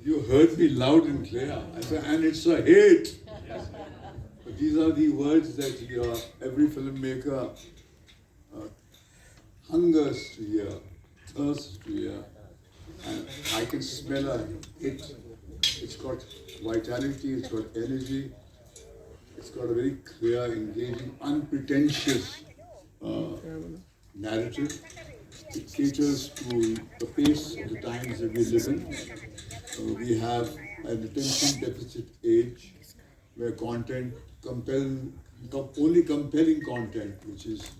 You heard me loud and clear. I said, and it's a hit. But these are the words that every filmmaker hungers to hear, thirsts to hear. And I can smell a hit. It's got vitality, it's got energy, it's got a very clear, engaging, unpretentious narrative. It caters to the pace of the times that we live in. We have an attention deficit age where content only compelling content, which is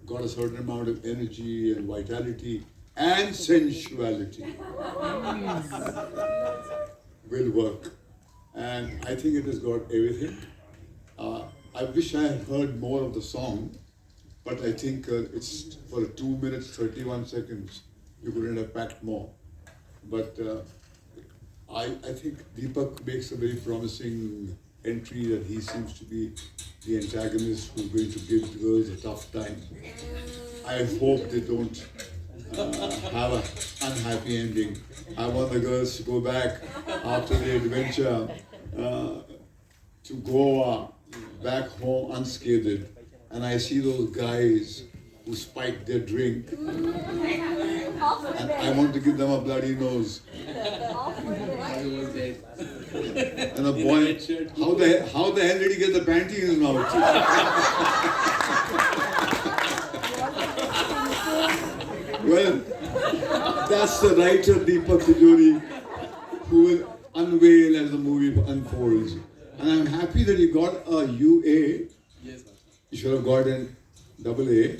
got a certain amount of energy and vitality and sensuality, will work. And I think it has got everything. I wish I had heard more of the song, but I think it's for 2 minutes 31 seconds. You couldn't have packed more. But I think Deepak makes a very promising entry that he seems to be the antagonist who's going to give girls a tough time. I hope they don't have an unhappy ending. I want the girls to go back after the adventure to Goa, back home unscathed. And I see those guys who spike their drink, and I want to give them a bloody nose. And the boy, how the hell did he get the panty in his mouth? Well, that's the writer Deepak Tijori who will unveil as the movie unfolds. And I'm happy that you got a UA. Yes, You should have got an AA.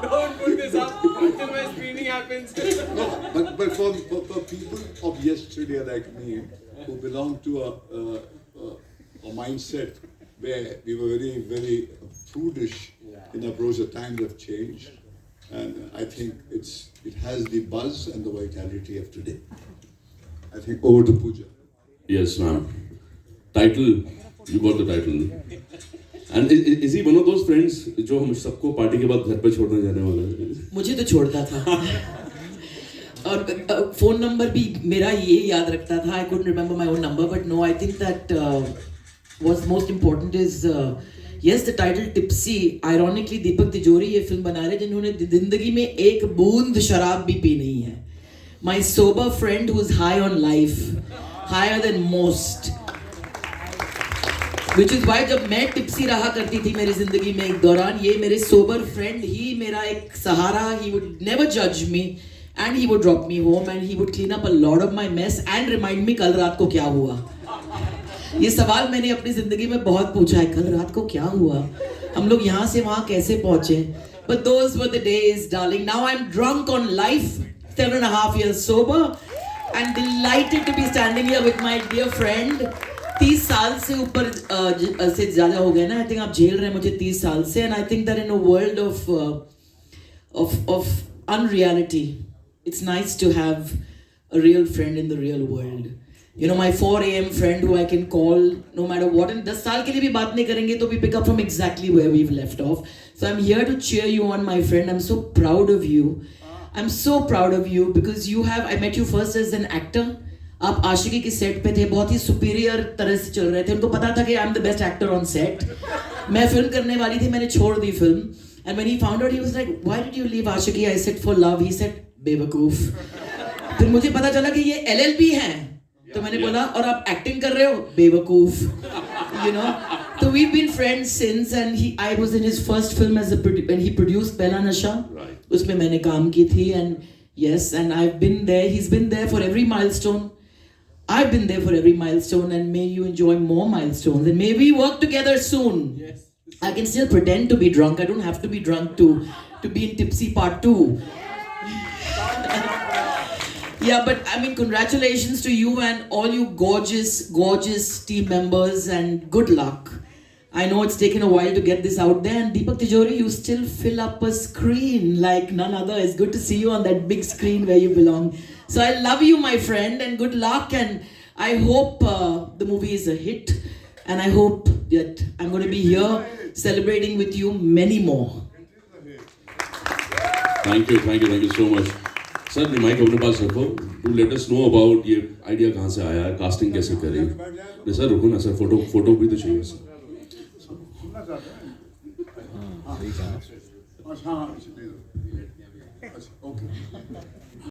don't put this up until my screening happens. No, but for people of yesterday like me, who belong to a mindset where we were very, very prudish in approach, the times have changed. And I think it has the buzz and the vitality of today. I think over to Pooja. Yes, ma'am. Title, you got the title. And is he one of those friends जो हम सबको party के बाद घर पे छोड़ने जाने वाला है? मुझे तो छोड़ता था और फोन नंबर भी मेरा ये याद रखता था. I couldn't remember my own number, but no, I think that what's most important is yes, the title Tipsy. Ironically, दीपक तिजोरी ये फिल्म बना रहे जिन्होंने जिंदगी में एक बूंद शराब भी पी नहीं है. My sober friend who's high on life, higher than most. Which is why जब मैं टिप्सी रहा करती थी मेरी जिंदगी में एक दौरान, ये मेरे सोबर फ्रेंड ही मेरा एक सहारा. He would never judge me and he would drop me home and he would clean up a lot of my mess and remind me कल रात को क्या हुआ. ये सवाल मैंने अपनी जिंदगी में बहुत पूछा है, कल रात को क्या हुआ, हम लोग यहाँ से वहाँ कैसे पहुँचे. But those were the days, darling. Now I'm drunk on life, 7.5 years sober and delighted to be standing here with my dear friend. 30 साल से ऊपर से ज़्यादा हो गए ना. I think आप झेल रहे हैं मुझे 30 साल से. And I think that in a world of unreality, it's nice to have a real friend in the real world. You know, my 4 a.m. friend who I can call no matter what. And 10 साल के लिए भी बात नहीं करेंगे तो we pick up from exactly where we've left off. So I'm here to cheer you on, my friend. I'm so proud of you. I'm so proud of you because I met you first as an actor. आप आशिकी की set पे थे, बहुत ही superior तरह से चल रहे थे. उनको पता था कि I am the best actor on set. मैं फिल्म करने वाली थी, मैंने छोड़ दी film. And when he found out he was like, why did you leave Aashiqui? I said for love. He said बेवकूफ. फिर मुझे पता चला कि ये एलएलबी हैं, तो मैंने बोला और आप एक्टिंग कर रहे हो? बेवकूफ. You know. So we've been friends since, and I was in his first film when he produced Pehla Nasha. Right. उसमें मैंने काम की थी, and yes, and I've been there. He's been there for every milestone. I've been there for every milestone, and may you enjoy more milestones, and may we work together soon. Yes. I can still pretend to be drunk. I don't have to be drunk to be in Tipsy Part 2. Yeah, but I mean, congratulations to you and all you gorgeous, gorgeous team members, and good luck. I know it's taken a while to get this out there, and Deepak Tijori, you still fill up a screen like none other. It's good to see you on that big screen where you belong. So I love you, my friend, and good luck, and I hope the movie is a hit, and I hope that I'm going to be here celebrating with you many more. Thank you so much. Sir mike अपने पास रखो, to let us know about ये idea कहाँ से आया है, casting कैसे करी। नहीं सर रुको ना सर, फोटो भी तो चाहिए सर। सुनना चाहते हैं? हाँ, हाँ, अच्छा, ओके।